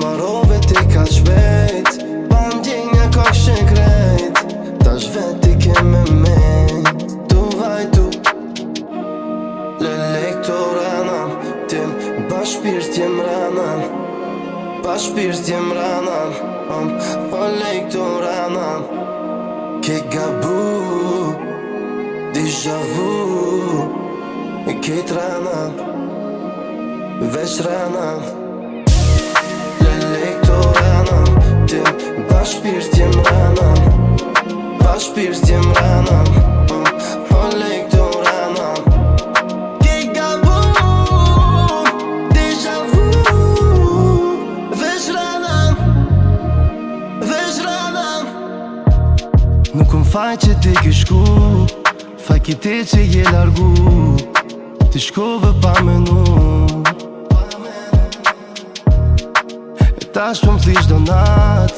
Marove ti ka shpejt, pa ndjenja ka këshin krejt. Tash veti keme me tu vajtu Lektoranam tim, ba shpirt jem ranam, ba shpirt jem ranam, po lektoranam. Ke gabu, déjà vu, ke tranam, veç ranam. Lektoranam tim, ba shpirt jem ranam, ba shpirt jem ranam, po lektoranam. Ke gabu, déjà vu, veç ranam, veç ranam. Nuk m'faj që ti ki shku, faj ki ti që je largu. Ti shkove pa menu, e tash po m'thish donat,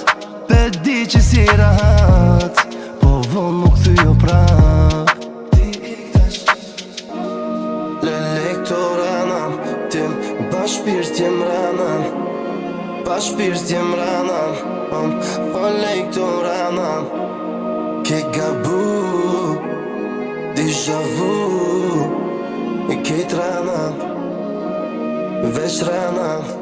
pe di që si rahat, po vonë nuk thyjo prap. Lektoranam tim, ba shpirt jem ranam, ba shpirt jem ranam, po lektoranam. Ke gabu, déjà vu, ke tranam, veç ranam.